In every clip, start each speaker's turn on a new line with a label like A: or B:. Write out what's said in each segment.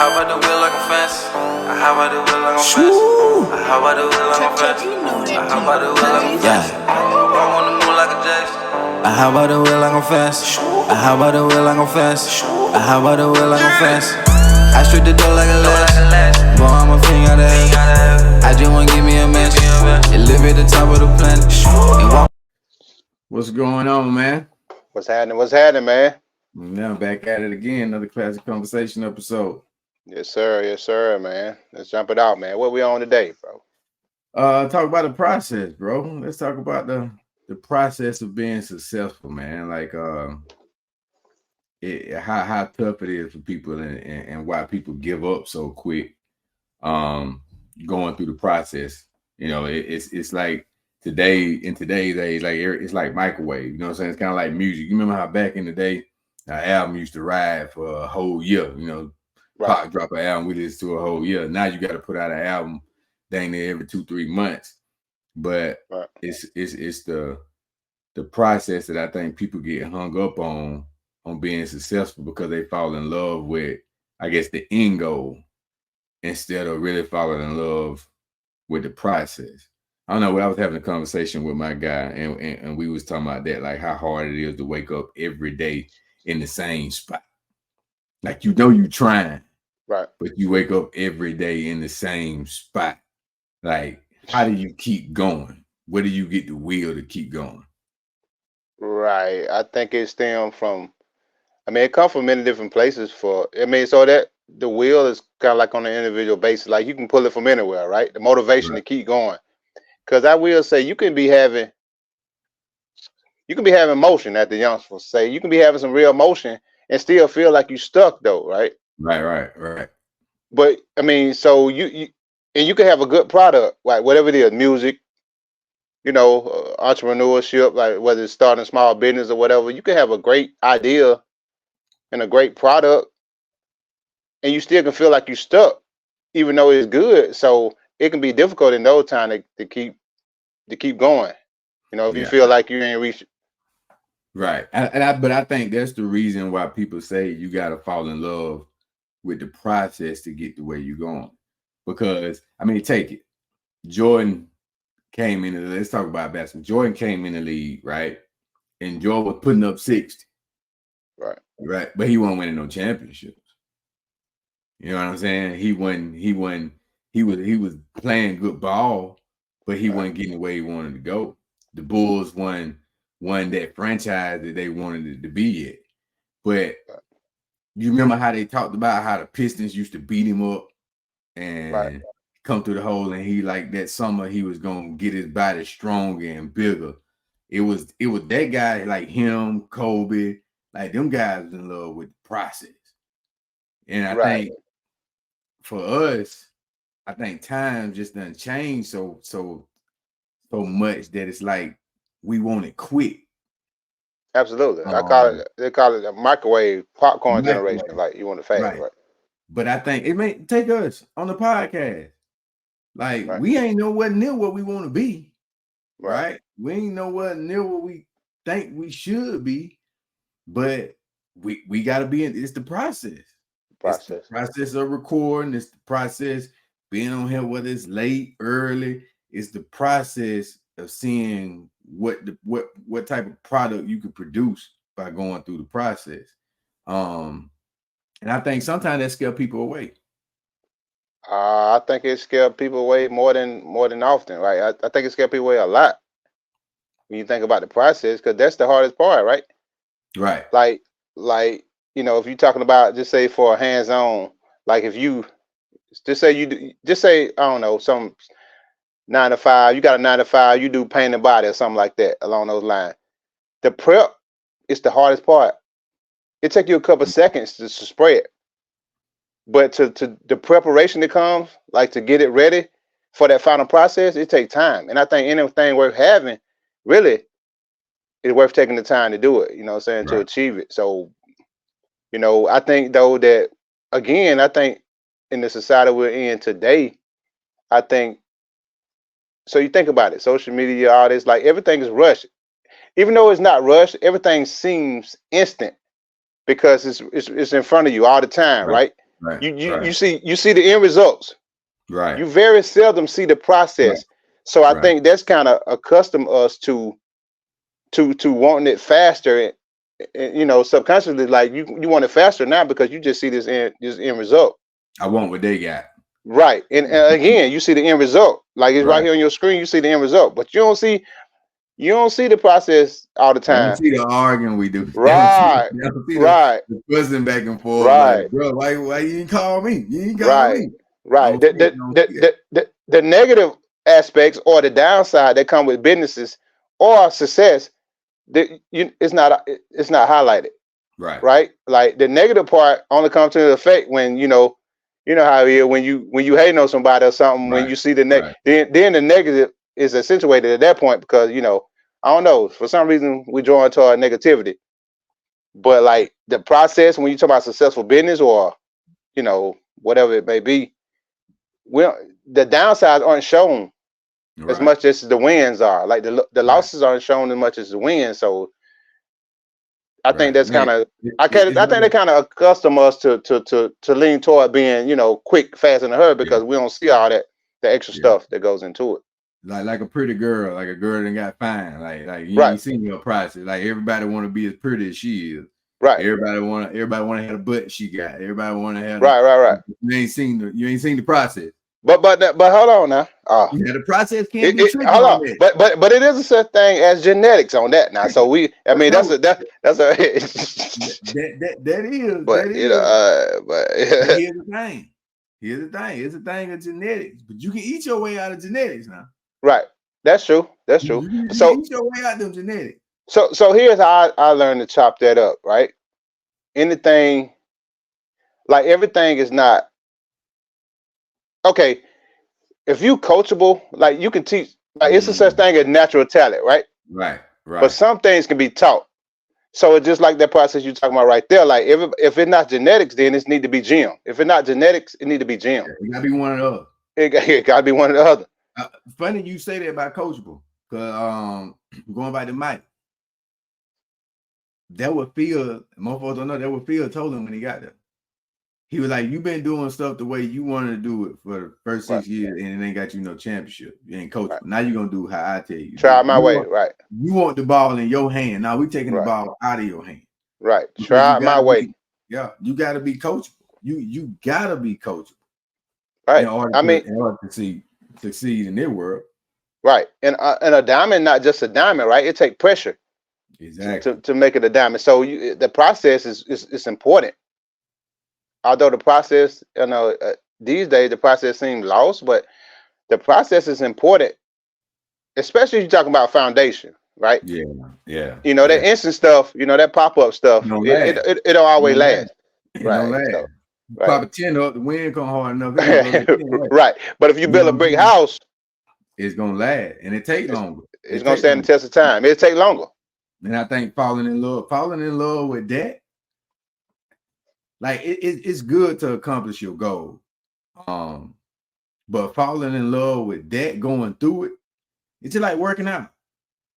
A: hop out the wheel like a fence. I hop out the wheel like a fence. I hop out the wheel like a fence. I hop out the wheel like a fence. I wanna move like a Jackson. I hop out the wheel like a fence. I hop out the wheel like a fence. I hop out the wheel like a fence. I strip the door like a latch. Boy, I'm a fiend out of heaven. I just wanna give me a mess. It live at the top of the planet.
B: What's going on, man?
C: What's happening? What's happening, man?
B: Now back at it again, another classic conversation episode.
C: Yes, sir, man. Let's jump it out, man. What we on today, bro?
B: Talk about the process, bro. Let's talk about the process of being successful, man. Like how tough it is for people and why people give up so quick going through the process. You know, it's like in today's age, like it's like microwave, you know what I'm saying? It's kind of like music. You remember how back in the day an album used to ride for a whole year, you know, right. Pop drop an album, we listen to a whole year. Now you got to put out an album dang near every 2-3 months. But right. it's the process that I think people get hung up on being successful because they fall in love with, I guess, the end goal instead of really falling in love with the process. I don't know, I was having a conversation with my guy and we was talking about that, like how hard it is to wake up every day in the same spot. Like, you know, you're trying,
C: right? But
B: you wake up every day in the same spot. Like, how do you keep going? Where do you get the will to keep going?
C: Right. I think it stems from, it comes from many different places so that the will is kind of like on an individual basis. Like, you can pull it from anywhere, right? The motivation to keep going. Because I will say you can be having motion, as the youngsters say. You can be having some real motion and still feel like you're stuck, though, right?
B: Right.
C: But so you can have a good product, like whatever it is, music, you know, entrepreneurship, like whether it's starting a small business or whatever. You can have a great idea and a great product, and you still can feel like you're stuck, even though it's good. So it can be difficult in those times to keep going. You know, if you feel like you ain't reached.
B: Right. But I think that's the reason why people say you got to fall in love with the process to get to where you're going. Because, take it. Jordan came in, let's talk about basketball. Jordan came in the league, right? And Jordan was putting up 60. Right. But he wasn't winning no championships. You know what I'm saying? He was playing good ball, but he wasn't getting the way he wanted to go. The Bulls won that franchise that they wanted it to be at. But you remember how they talked about how the Pistons used to beat him up and come through the hole, and he, like, that summer he was gonna get his body stronger and bigger. It was that guy, like him, Kobe, like them guys was in love with the process. And I think for us, I think time just done changed so much that it's like we want it quick.
C: Absolutely. They call it a microwave popcorn generation. Like, you want it fast, right?
B: But I think it may take us on the podcast. Like, we ain't nowhere near what we want to be. Right? We ain't nowhere near what we think we should be. But we gotta be in. It's the process. It's the process of recording. It's the process being on here, whether it's late, early. It's the process of seeing what type of product you can produce by going through the process. And I think sometimes that scare people away.
C: I think it scared people away more than often, right? I think it scared people away a lot when you think about the process, because that's the hardest part, right?
B: Right.
C: Like, you know, if you're talking about, just say for a hands-on, like if you just say I don't know, some 9 to 5, you got a 9 to 5, you do paint and body or something like that along those lines. The prep is the hardest part. It takes you a couple seconds to spread, but to the preparation that comes, like to get it ready for that final process, it takes time. And I think anything worth having really is worth taking the time to do it, you know what I'm saying, to achieve it. So, you know, I think though that, again, I think in the society we're in today, I think, so you think about it, social media, all this, like everything is rushed. Even though it's not rushed, everything seems instant because it's in front of you all the time, right?
B: Right.
C: You see the end results.
B: Right.
C: You very seldom see the process.
B: Right.
C: So I think that's kind of accustomed us to wanting it faster, and you know, subconsciously, like you want it faster now because you just see this end result.
B: I want what they got.
C: Right. And again, you see the end result. Like it's right here on your screen, you see the end result, but you don't see the process all the
B: I don't
C: time.
B: see the arguing we do.
C: Right.
B: I don't see
C: Right.
B: the fussing back and forth.
C: Right.
B: Like, bro, why you didn't call me? You didn't call
C: Right.
B: me.
C: Right. The negative aspects or the downside that come with businesses or success, it's not highlighted.
B: Right.
C: Right. Like the negative part only comes to effect when you know how it is when you hating on somebody or something. When you see the then the negative is accentuated at that point because I don't know, for some reason we draw into our negativity. But like the process, when you talk about successful business or whatever it may be, the downsides aren't shown as much as the wins are. Like the losses aren't shown as much as the wins. So I think that's kind of I think they kind of accustom us to lean toward being quick, fast, in a hurry because we don't see all the extra stuff that goes into it.
B: Like a pretty girl, like a girl that got fine, like you ain't seen your process. Like everybody want to be as pretty as she is.
C: Right.
B: Everybody want to have the butt she got. Everybody want to have
C: right.
B: You ain't seen the process.
C: But hold on now.
B: The process can't be tricky.
C: Hold on. But it is a such thing as genetics on that now. So that's a
B: that is.
C: But
B: that
C: is.
B: But here's the thing. It's a thing of genetics. But you can eat your way out of genetics now.
C: Right. That's true.
B: You eat your way out of them genetics.
C: So here's how I learned to chop that up. Right. Anything, like everything is not. Okay, if you coachable, like you can teach, like it's a such thing as natural talent, right?
B: Right.
C: But some things can be taught. So it's just like that process you're talking about right there. Like if it's not genetics, then it need to be gym. If it's not genetics, it need to be gym.
B: It gotta be one of the other.
C: It gotta be one of the other.
B: Funny you say that about coachable, cause going by the mic, that what Phil, most folks don't know, that what Phil told him when he got there. He was like, "You've been doing stuff the way you wanted to do it for the first 6 years, and it ain't got you no championship. You ain't coachable. Now you're gonna do how I tell you.
C: Try my way, right?
B: You want the ball in your hand. Now we taking the ball out of your hand,
C: right? Try my way.
B: You got to be coachable. You got to be coachable,
C: right?
B: In order to succeed in their world,
C: right? And a diamond, not just a diamond, right? It takes pressure,
B: exactly,
C: to make it a diamond. So the process is important. Although the process, these days the process seems lost, but the process is important, especially if you're talking about foundation, right?
B: Yeah.
C: That instant stuff, that pop-up stuff, it don't always last. Right. So,
B: Pop a 10 up, the wind come hard enough.
C: Right. But if you build a brick house,
B: it's gonna last, and it takes longer.
C: It's gonna stand the test of time. It take longer.
B: And I think falling in love with that. Like it's good to accomplish your goal, but falling in love with that, going through it, it's just like working out.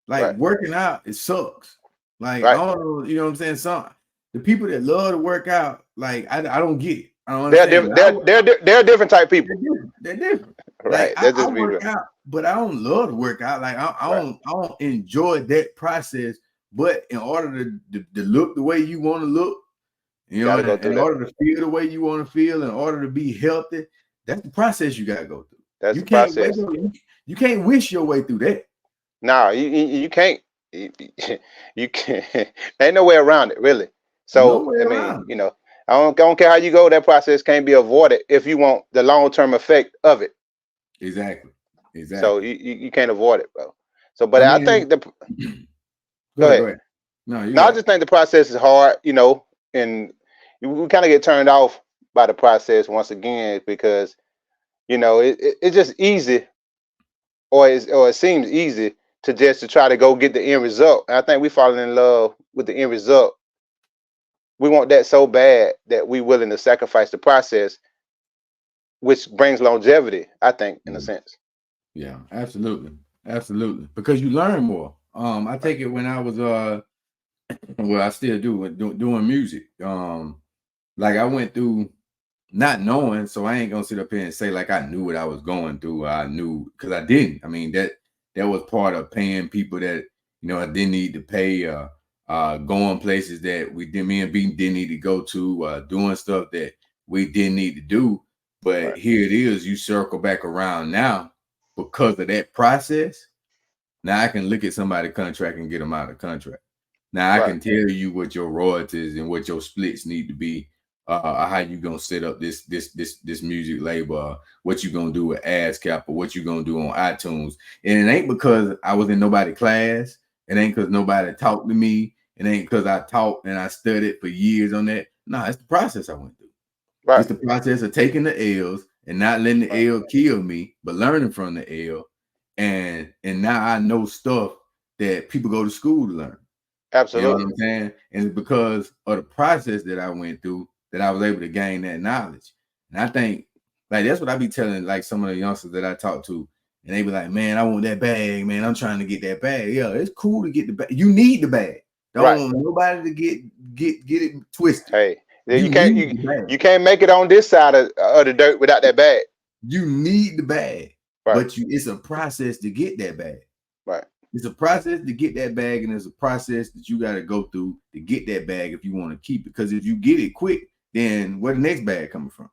B: Like working out, it sucks. Like I don't know, you know what I'm saying? Some the people that love to work out, like I don't get it. I don't understand.
C: They're different type people.
B: They're different.
C: Right.
B: Like, I work out, but I don't love to work out. Like I don't enjoy that process. But in order to look the way you want to look. In order to feel the way you want to feel, in order to be healthy, that's the process you gotta go through.
C: That's the process.
B: You can't wish your way through that.
C: No, you can't. You can't. Ain't no way around it, really. So I mean, I don't care how you go. That process can't be avoided if you want the long-term effect of it.
B: Exactly.
C: So you can't avoid it, bro. So, but I think the. Go ahead. No, I just think the process is hard, and we kind of get turned off by the process once again because it's just easy, or it seems easy to try to go get the end result. And I think we falling in love with the end result. We want that so bad that we willing to sacrifice the process, which brings longevity, I think, in a sense.
B: Yeah, absolutely, because you learn more. I take it when I was I still do doing music. Like I went through not knowing, so I ain't gonna sit up here and say like I knew what I was going through. I knew because I didn't. I mean, that was part of paying people that I didn't need to pay, going places that me and B didn't need to go to, doing stuff that we didn't need to do. But here it is, you circle back around now because of that process. Now I can look at somebody's contract and get them out of contract. Now I can tell you what your royalties and what your splits need to be, how you gonna set up this music label, what you gonna do with ASCAP, or what you gonna do on iTunes. And it ain't because I was in nobody's class. It ain't because nobody talked to me. It ain't because I taught and I studied for years on that. No, it's the process I went through. Right. It's the process of taking the L's and not letting the L kill me, but learning from the L. And now I know stuff that people go to school to learn.
C: Absolutely.
B: You know what I'm saying? And it's because of the process that I went through that I was able to gain that knowledge. And I think like that's what I be telling like some of the youngsters that I talk to. And they be like, man, I want that bag, man. I'm trying to get that bag. Yeah, it's cool to get the bag. You need the bag. Don't want nobody to get it twisted.
C: Hey, you can't make it on this side of the dirt without that bag.
B: You need the bag. But it's a process to get that bag.
C: Right.
B: It's a process to get that bag, and it's a process that you got to go through to get that bag if you want to keep it. Because if you get it quick, then where the next bag coming from?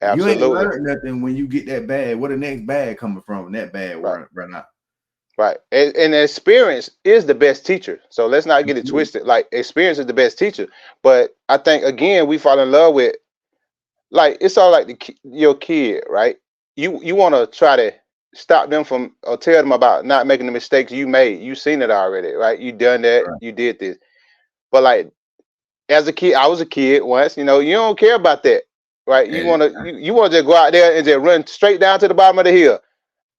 C: Absolutely.
B: You ain't learned nothing when you get that bag. Where the next bag coming from? That bag run out.
C: Right. And experience is the best teacher. So let's not get it twisted. Like experience is the best teacher. But I think again, we fall in love with like it's all like your kid, right? You want to try to stop them from or tell them about not making the mistakes you made. You seen it already, right? You done that, you did this. But like as a kid, I was a kid once, you don't care about that. Right. You want to just go out there and just run straight down to the bottom of the hill.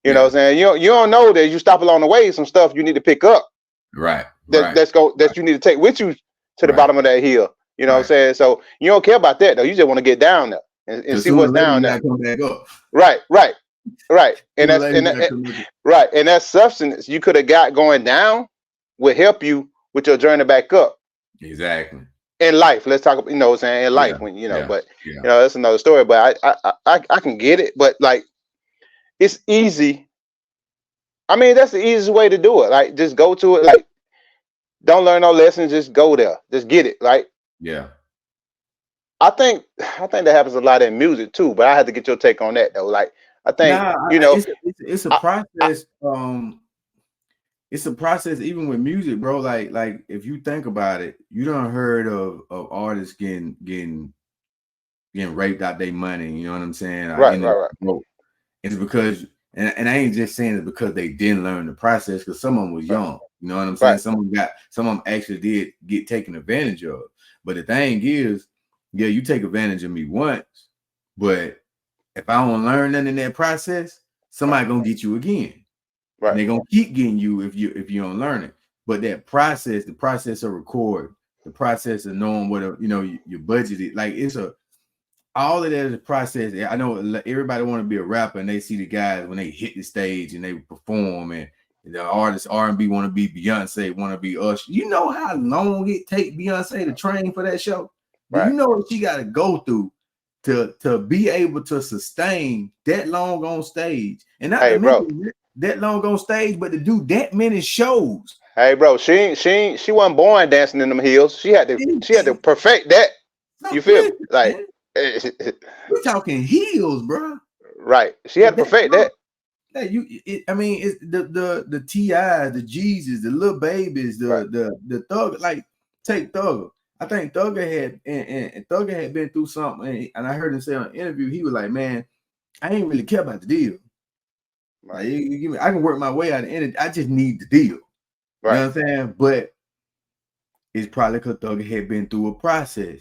C: You know what I'm saying? You don't know that you stop along the way, some stuff you need to pick up.
B: Right.
C: That you need to take with you to the bottom of that hill. You know what I'm saying? So you don't care about that though. You just want to get down there and see what's down there.
B: Come back up.
C: Right. And and that substance you could have got going down would help you with your journey back up.
B: Exactly.
C: In life, let's talk about, what I'm saying, in life when but that's another story. But I can get it, but like it's easy. I mean, that's the easiest way to do it. Like just go to it, like don't learn no lessons, just go there. Just get it, right?
B: Yeah.
C: I think that happens a lot in music too, but I had to get your take on that though. Like I think
B: it's a process. It's a process even with music, bro. Like if you think about it, you done heard of artists getting raped out their money. You know what I'm saying?
C: Right.
B: It's because, and I ain't just saying it because they didn't learn the process, because some of them was young. You know what I'm saying?
C: Right.
B: Some of them actually did get taken advantage of. But the thing is, you take advantage of me once, but if I don't learn nothing in that process, somebody gonna get you again. Right. And they're gonna keep getting you if you don't learn it. But that process, the process of recording, the process of knowing what your budget is, like all of that is a process. I know everybody want to be a rapper, and they see the guys when they hit the stage and they perform, and the artists R&B want to be Beyonce, want to be Usher. You know how long it take Beyonce to train for that show? Right. You know what she got to go through to be able to sustain that long on stage, and not that long on stage, but to do that many shows.
C: Hey, bro, she wasn't born dancing in them heels. She had to perfect that. You feel me? Like
B: we're talking heels, bro.
C: Right. She had to perfect that.
B: It's the T.I., the Jeezys, the Lil Babies, the Thug. Like take Thugger. I think Thugger had and Thugger had been through something, and I heard him say on an interview, he was like, "Man, I ain't really care about the deal. Right. Like, you give me, I can work my way out of it. I just need the deal." Right. You know what I'm saying? But it's probably because Thugger had been through a process.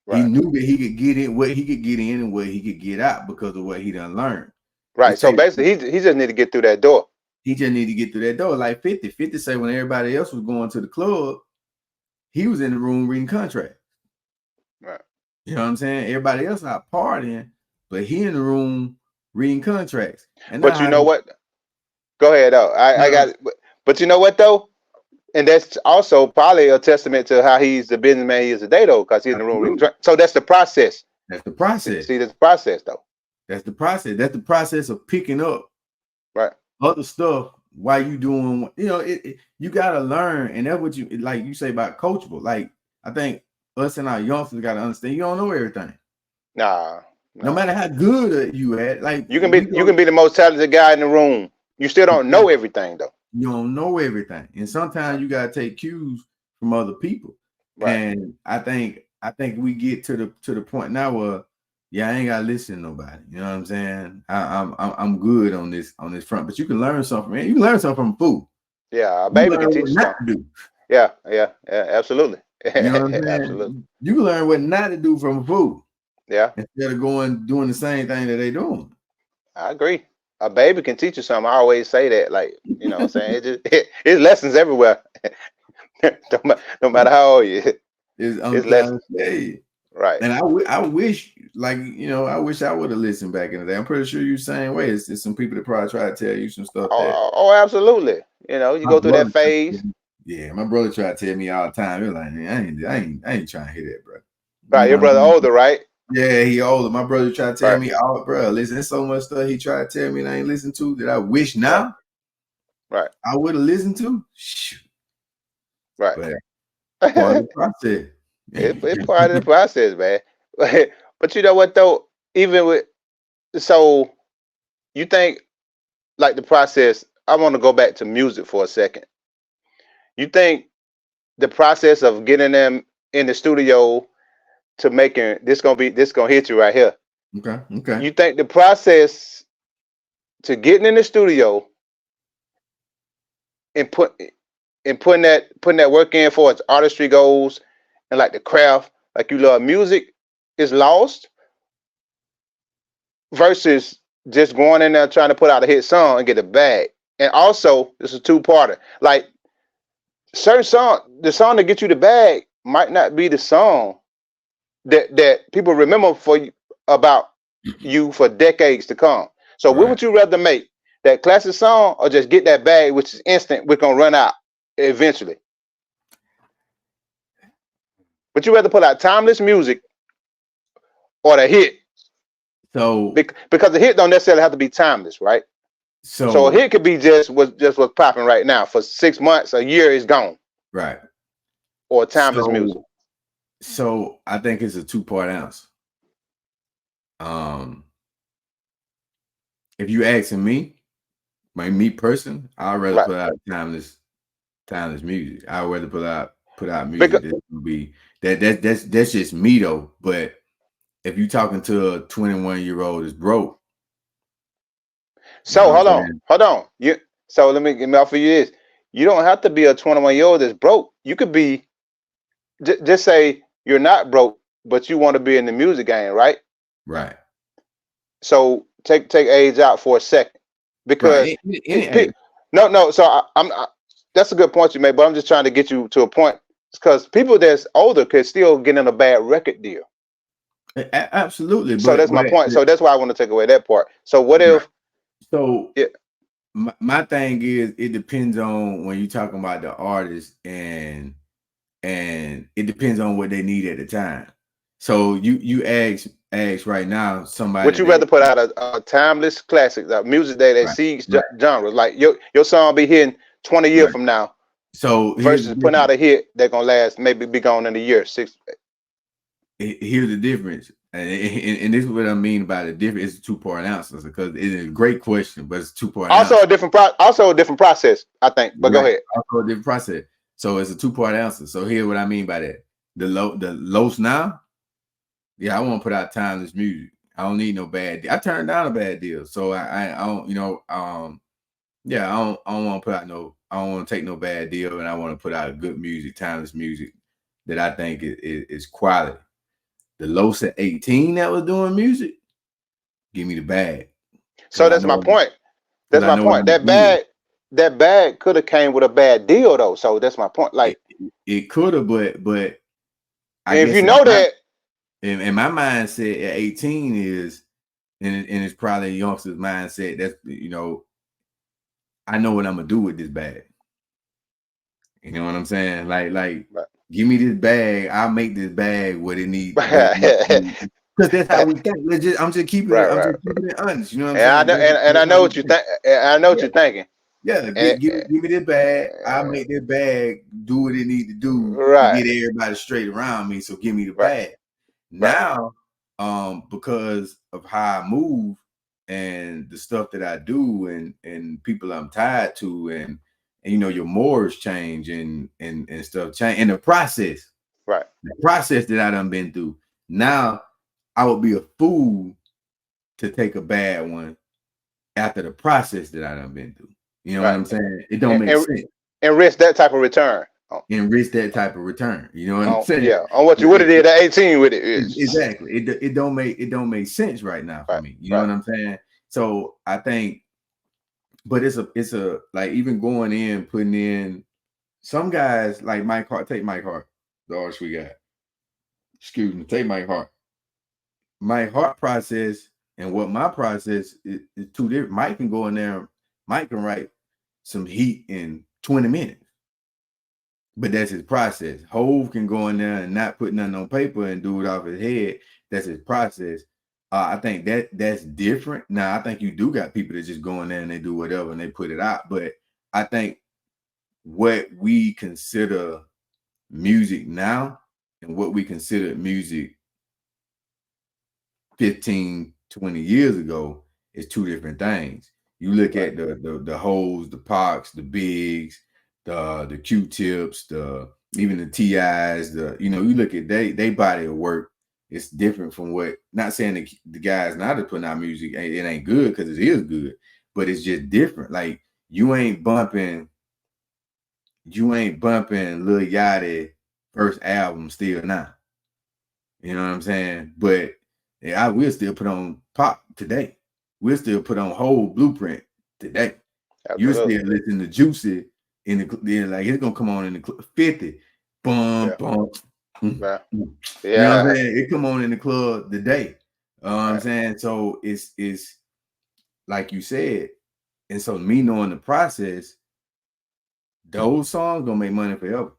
B: Right. He knew that he could get in, what he could get in, and what he could get out because of what he done learned.
C: Right. So basically, he just need to get through that door.
B: He just need to get through that door. Like 50 say when everybody else was going to the club, he was in the room reading contracts. Right. You know what I'm saying? Everybody else out partying, but he in the room reading contracts. And
C: but you know what? Go ahead though. I got it. But you know what though? And that's also probably a testament to how he's the businessman he is today though, because he's in the room reading contracts. So that's the process.
B: That's the process.
C: See, that's the process though.
B: That's the process. That's the process of picking up other stuff while you doing, you gotta learn, and that's what you like you say about coachable. Like I think us and our youngsters gotta understand you don't know everything.
C: Nah.
B: No matter how good you at, like
C: you can be the most talented guy in the room. You still don't know everything though.
B: You don't know everything, and sometimes you gotta take cues from other people. Right. And I think we get to the point now where I ain't gotta listen to nobody. You know what I'm saying? I'm good on this front, but you can learn something. Man, you can learn something from a fool.
C: Yeah, a baby can teach you
B: not to do.
C: Yeah, absolutely.
B: You know what I'm saying?
C: Absolutely.
B: You can learn what not to do from a fool.
C: Yeah.
B: Instead of doing the same thing that they doing.
C: I agree. A baby can teach you something. I always say that, like, you know what I'm saying? It's lessons everywhere. no matter how old you. It's lessons. Right.
B: And I wish, like, I wish I would have listened back in the day. I'm pretty sure you're the same way. It's some people that probably try to tell you some stuff.
C: Oh, absolutely. You go through that phase.
B: Yeah, my brother tried to tell me all the time. He was like, man, I ain't trying to hear that, bro.
C: Right, your brother older, right?
B: Yeah, he older. My brother tried to tell me, oh, bro, listen, there's so much stuff he tried to tell me and I ain't listened to that I wish now I would have listened to. Shoot.
C: Right.
B: But part of the process.
C: It's part of the process, man. But you know what though? So you think like the process, I want to go back to music for a second. You think the process of getting them in the studio to making this gonna hit you right here.
B: Okay.
C: You think the process to getting in the studio and putting that work in for its artistry goals and like the craft, like you love music, is lost versus just going in there trying to put out a hit song and get a bag? And also, this is a two-parter. Like certain song, the song that gets you the bag might not be the song that people remember about you for decades to come. So what would you rather make? That classic song or just get that bag, which is instant, we're gonna run out eventually? But you rather put out timeless music or the hit?
B: So
C: because the hit don't necessarily have to be timeless, right? So a hit could be just what's popping right now. For 6 months, a year is gone.
B: Right.
C: Or timeless music.
B: So I think it's a two-part answer. If you asking me, me person, I'd rather put out timeless music. I'd rather put out music that's gonna be that's just me though. But if you're talking to a 21-year-old that's broke.
C: So hold on. So let me offer you this. You don't have to be a 21-year-old that's broke. You could be just say you're not broke, but you want to be in the music game, right?
B: Right.
C: So take age out for a second, because no. So I'm that's a good point you made, but I'm just trying to get you to a point, because people that's older could still get in a bad record deal.
B: Absolutely.
C: So that's my point. So that's why I want to take away that part. So what if?
B: So my thing is, it depends on when you're talking about the artist, and it depends on what they need at the time. So you ask right now somebody.
C: Would you rather put out a timeless classic, music that sees genres, like your song be hitting 20 years from now,
B: so
C: versus putting out a hit that's gonna last, maybe be gone in a year, 6.
B: Here's the difference, and this is what I mean by the difference. It's a two-part answer, because it's a great question, but it's a two-part.
C: Also a different process, I think. But go ahead.
B: Also a different process. So it's a two-part answer. So here's what I mean by that. The lows now. Yeah, I want to put out timeless music. I don't need no bad deal. I turned down a bad deal, so I don't, I don't want to put out I don't want to take no bad deal, and I want to put out good music, timeless music that I think is quality. The Los at 18 that was doing music, give me the bag.
C: So that's my point. That's my point. That bag could have came with a bad deal though. So that's my point. Like
B: it could have, but
C: if you know that.
B: And my mindset at 18 is, and it's probably a youngster's mindset, that's, I know what I'm gonna do with this bag. You know what I'm saying? Like give me this bag, I'll make this bag what it needs. Because that's how we think. I'm just keeping it. I'm just keeping it honest. You know what I'm saying?
C: And I know what you think. I know what you're thinking.
B: Yeah, give me this bag. I'll make that bag do what it need to do to get everybody straight around me. So give me the bag. Now, because of how I move and the stuff that I do and people I'm tied to and you know your mores change and stuff change in the process.
C: Right.
B: The process that I done been through. Now I would be a fool to take a bad one after the process that I done been through. You know what I'm saying? It don't make sense.
C: And risk that type of return.
B: And risk that type of return. You know what I'm saying?
C: Yeah, on what you would have did at 18 with it.
B: Exactly. It don't make sense right now for me. You know what I'm saying? So I think, but it's a like even going in, putting in some guys like Mike Hart, take Mike Hart, the artist we got. Excuse me, take Mike Hart. Mike Hart process and what my process is two different. Mike can go in there, Mike can write some heat in 20 minutes. But that's his process. Hove can go in there and not put nothing on paper and do it off his head. That's his process. I think that's different. Now, I think you do got people that just go in there and they do whatever and they put it out. But I think what we consider music now and what we considered music 15, 20 years ago is two different things. You look at the Hoes, the Pocs, the Bigs, the Q-tips, even the TIs, you look at they body of work. It's different from what, not saying the guys not to putting out music, it ain't good because it is good, but it's just different. Like you ain't bumping Lil Yachty first album still now. You know what I'm saying? But I will still put on Pop today. We'll still put on Whole Blueprint today. You still listen to Juicy in the like it's gonna come on in the 50. Bum.
C: Yeah.
B: You know what I'm saying? It come on in the club today. You know what I'm saying? So it's like you said, and so me knowing the process, those songs gonna make money forever.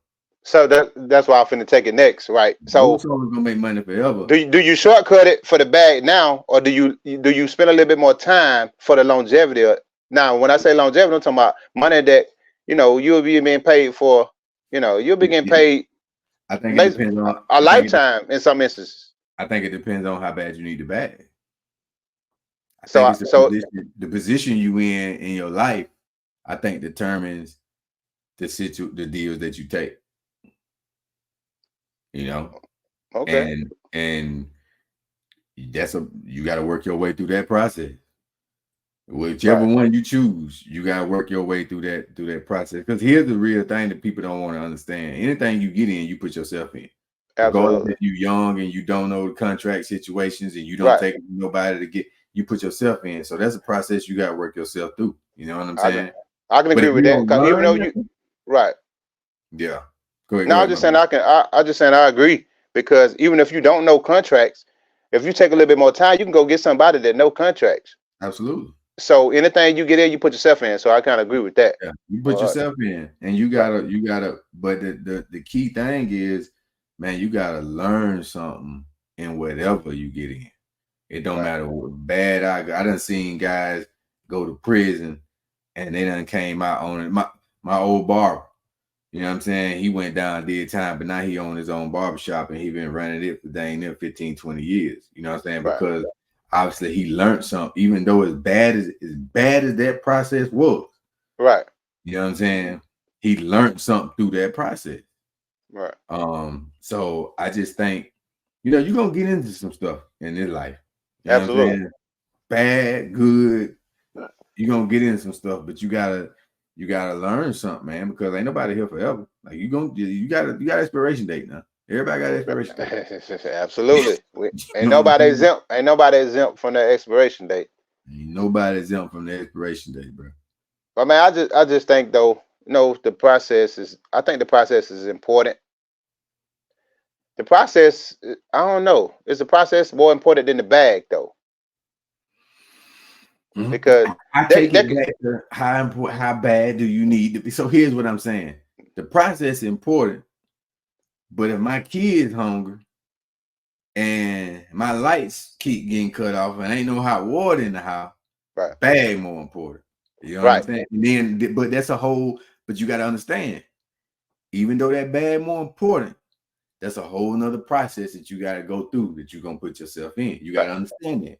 C: So that's why I'm finna take it next, right? So
B: those songs gonna make money forever.
C: Do you shortcut it for the bag now, or do you spend a little bit more time for the longevity? Now, when I say longevity, I'm talking about money that you'll be being paid for. You'll be getting paid.
B: I think it depends on
C: a lifetime in some instances.
B: I think it depends on how bad you need the bag. I
C: think
B: it's the position you in your life, I think determines the deals that you take.
C: Okay.
B: And you got to work your way through that process. Whichever one you choose, you got to work your way through that process. Because here's the real thing that people don't want to understand. Anything you get in, you put yourself in. Regardless if you're young and you don't know the contract situations and you don't take nobody to get, you put yourself in. So that's a process you got to work yourself through. You know what I'm saying?
C: I can agree with that. Because even though
B: yeah. Go ahead.
C: No, I'm just saying I agree, because even if you don't know contracts, if you take a little bit more time, you can go get somebody that know contracts.
B: Absolutely.
C: So anything you get in, you put yourself in. So I kind of agree with that.
B: Yeah, you put yourself in, and you gotta. But the key thing is, man, you gotta learn something in whatever you get in. It don't matter what bad I done seen guys go to prison, and they done came out on it. My old barber. You know what I'm saying? He went down, did time, but now he owned his own barbershop and he been running it for dang near 15, 20 years. You know what I'm saying? Because obviously he learned something, even though as bad as that process was.
C: Right.
B: You know what I'm saying? He learned something through that process.
C: Right.
B: So I just think, you're gonna get into some stuff in this life. You
C: Absolutely.
B: Know what I'm saying? Bad, good. You're gonna get into some stuff, but you gotta learn something, man, because ain't nobody here forever. Like you got expiration date now. Everybody got expiration date.
C: Absolutely. Ain't nobody exempt. Ain't nobody exempt from that expiration date.
B: Ain't nobody exempt from the expiration date, bro.
C: But man, I just think though, the process is. I think the process is important. The process, I don't know. Is the process more important than the bag though?
B: Mm-hmm.
C: Because
B: I take it back to how bad do you need to be? So here's what I'm saying: the process is important, but if my kid's hungry, and my lights keep getting cut off, and ain't no hot water in the house.
C: Right.
B: Bag more important. You know what I'm saying? And then, but that's a whole. But you got to understand, even though that bag more important, that's a whole nother process that you got to go through that you're gonna put yourself in. You got to understand that.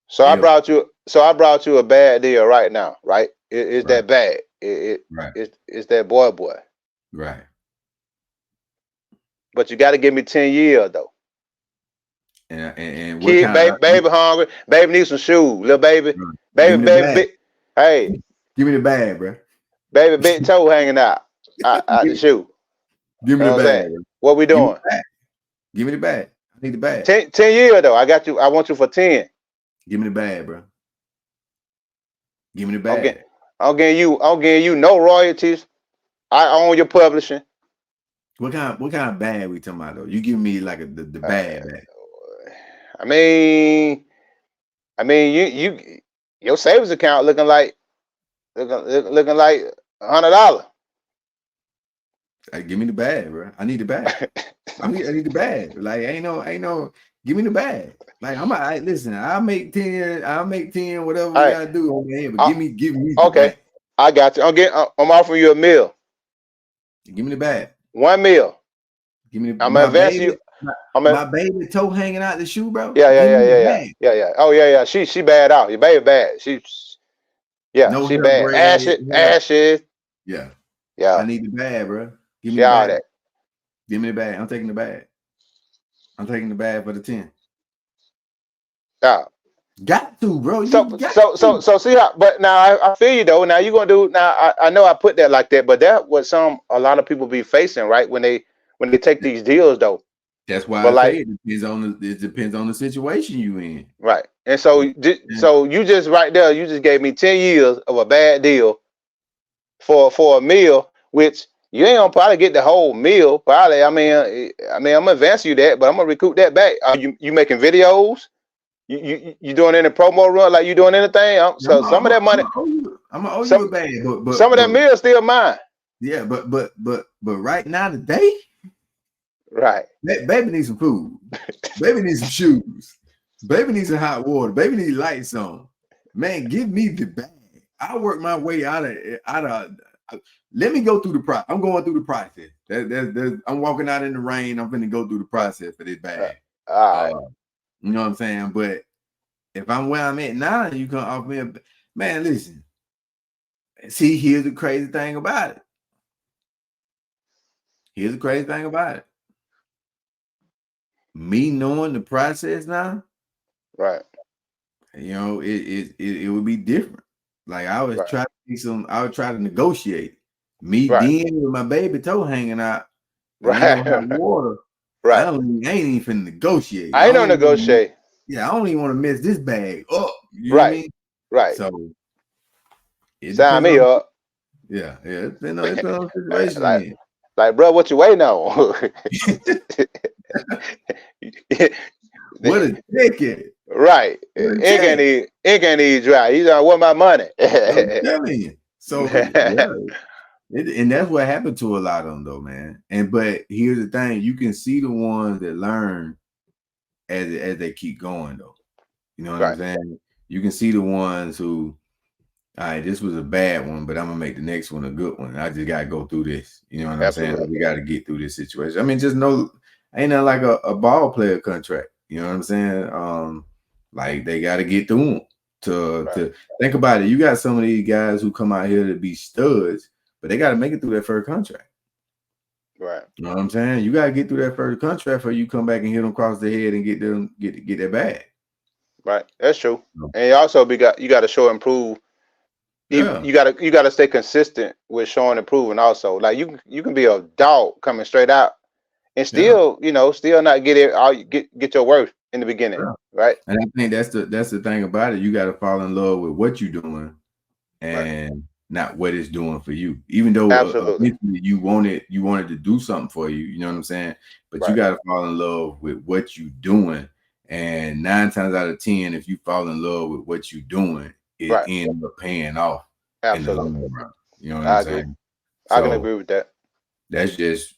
C: So I brought you a bad deal right now, right? It's that bad. It's that boy.
B: Right.
C: But you got to give me 10 years though.
B: And
C: kid, baby hungry. Baby needs some shoes. Little baby. Baby, hey.
B: Give me the bag, bro.
C: Baby, big toe hanging out the shoe.
B: Give me the bag.
C: What we doing?
B: Give me the bag. I need the bag.
C: 10 years though. I got you. I want you for 10.
B: Give me the bag, bro. Give me the bag.
C: I'm getting you no royalties. I own your publishing.
B: What kind of bag we talking about though? You give me like the bag.
C: I mean, you your savings account looking like $100.
B: Give me the bag, bro. I need the bag. I need the bag. Like ain't no. Give me the bag. Like listen. I'll make 10. Whatever we gotta do over here. But give me.
C: Okay,
B: the bag.
C: I got you. I'm offering you a meal.
B: Give me the bag.
C: 1 meal.
B: Give me the.
C: I'm gonna invest you.
B: My baby toe hanging out the shoe, bro.
C: Yeah. Oh yeah. She bad out. Your baby bad. She bad. Ashes.
B: Yeah.
C: Yeah.
B: I need the bag, bro. Give me the bag. That. Give me the bag. I'm taking the bag. I'm taking the bag for the 10.
C: Yeah.
B: Got to, bro.
C: So see how, but now I feel you though. Now you're gonna do now. I know I put that like that, but that what a lot of people be facing, right? When they take these deals though.
B: That's why I say it depends on the situation you in.
C: Right. And so you just right there, you just gave me 10 years of a bad deal for a meal, which you ain't gonna probably get the whole meal. Probably. I mean, I'm gonna advance you that, but I'm gonna recoup that back. Are you making videos? You doing any promo run? Like you doing anything? So some of that money,
B: I'm gonna owe you a bag, but
C: some of that meal still mine.
B: Yeah, but right now today,
C: right?
B: Baby needs some food. Baby needs some shoes. Baby needs some hot water. Baby needs lights on. Man, give me the bag. I work my way out of. Let me go through the process. I'm going through the process. I'm walking out in the rain. I'm finna go through the process for this bag.
C: All right.
B: You know what I'm saying? But if I'm where I'm at now, you can offer me a man. Listen. See, here's the crazy thing about it. Me knowing the process now,
C: right?
B: You know, it would be different. Like I was trying to negotiate. Me dealing with my baby toe hanging out,
C: right?
B: Water,
C: right?
B: I ain't even finna negotiate.
C: I ain't no negotiate.
B: I don't even want to mess this bag up. You
C: know
B: what I mean?
C: Right.
B: So
C: sign me up.
B: Yeah. It's been on the situation.
C: Like, bro, what you waiting on?
B: What a ticket.
C: Right. It can't even dry. He's like, what my money?
B: I'm telling you. So and that's what happened to a lot of them though, man. But here's the thing, you can see the ones that learn as they keep going though. You know what I'm saying? You can see the ones who, all right, this was a bad one, but I'm gonna make the next one a good one. I just gotta go through this. You know what I'm saying? We gotta get through this situation. I mean, just know ain't nothing like a ball player contract. You know what I'm saying? Like they gotta get through them to think about it. You got some of these guys who come out here to be studs, but they gotta make it through that first contract.
C: Right.
B: You know what I'm saying? You gotta get through that first contract before you come back and hit them across the head and get that bag.
C: Right. That's true. And you also you gotta show and prove. Yeah. You gotta stay consistent with showing and proving also. Like you can be a dog coming straight out and still, still not get your worth in the beginning. Yeah. Right.
B: And I think that's the thing about it. You gotta fall in love with what you're doing and not what it's doing for you. Even though you wanted to do something for you, you know what I'm saying? But you gotta fall in love with what you're doing. And 9 times out of 10, if you fall in love with what you're doing, it ends up paying off.
C: Absolutely.
B: In the long run. You know what I'm saying?
C: I can agree with that.
B: That's just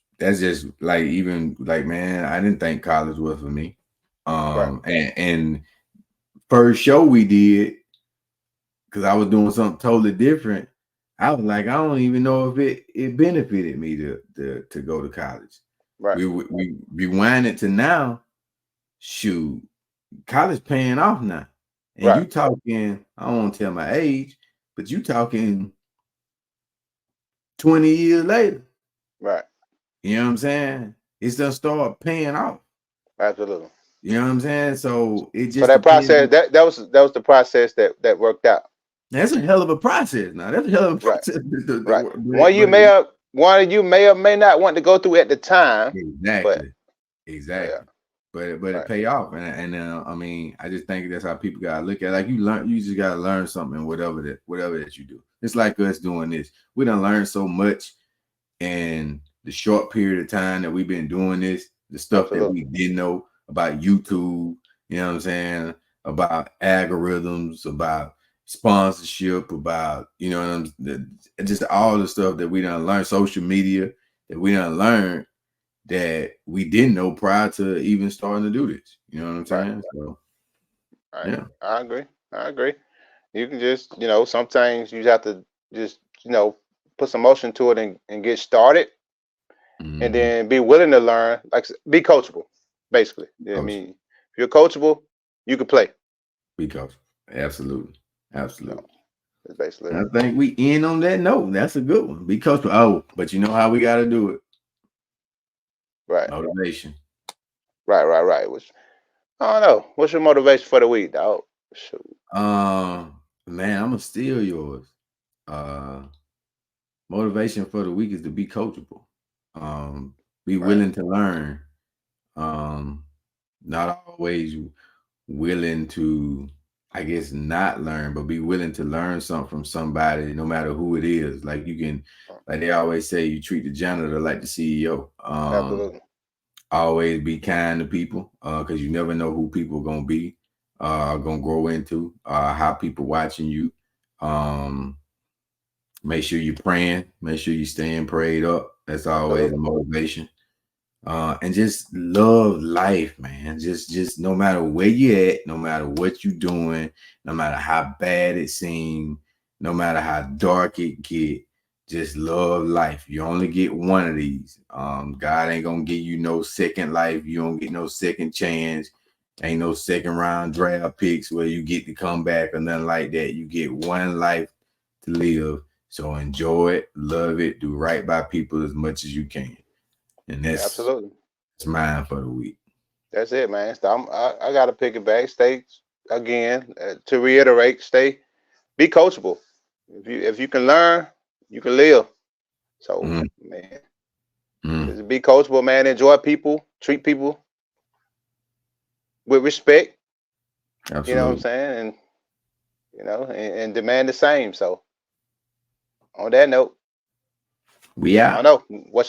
B: like, even like, man, I didn't think college was for me. And first show we did, because I was doing something totally different. I was like, I don't even know if it benefited me to go to college.
C: Right.
B: We rewind it to now. Shoot, college paying off now. And you talking, I don't want to tell my age, but you talking 20 years later.
C: Right.
B: You know what I'm saying? It's done start paying off.
C: Absolutely.
B: You know what I'm saying? So it just
C: so that process that was the process that worked out.
B: That's a hell of a process. Now that's a hell of a process.
C: Right. One you may or may not want to go through at the time.
B: Exactly. But it pay off, and I mean, I just think that's how people gotta look at it. Like you just gotta learn something, whatever that you do. It's like us doing this. We done learned so much in the short period of time that we've been doing this. The stuff that we didn't know about YouTube, you know what I'm saying, about algorithms, about sponsorship, about just all the stuff that we done learned, social media that we done learned that we didn't know prior to even starting to do this. You know what I'm saying? So,
C: yeah, I agree. You can just, sometimes you have to just, put some motion to it and get started, and then be willing to learn, like be coachable, basically. You know what I mean? If you're coachable, you can play.
B: Be coachable. Absolutely.
C: That's basically.
B: I think we end on that note. That's a good one. Be coachable. Oh, but you know how we got to do it.
C: Right.
B: Motivation.
C: Right. Which, I don't know. What's your motivation for the week, dog? Shoot.
B: Man, I'm gonna steal yours. Motivation for the week is to be coachable. Be willing to learn. Not always willing to, I guess, not learn, but be willing to learn something from somebody, no matter who it is. Like you can, like they always say, you treat the janitor like the CEO.
C: Absolutely.
B: Always be kind to people, because you never know who people are gonna be, gonna grow into, how people watching you. Make sure you're praying, make sure you're staying prayed up. That's always a motivation. And just love life, man. Just no matter where you're at, no matter what you're doing, no matter how bad it seems, no matter how dark it get, just love life. You only get one of these. God ain't gonna give you no second life. You don't get no second chance. Ain't no second round draft picks where you get to come back or nothing like that. You get one life to live. So enjoy it, love it, do right by people as much as you can. And that's mine for the week.
C: That's it, man. So I got to pick it back. Stay again, to reiterate. Be coachable. If you can learn, you can live. So man, just be coachable, man. Enjoy people, treat people with respect.
B: Absolutely.
C: You know what I'm saying, and demand the same. So on that note,
B: we out.
C: I don't know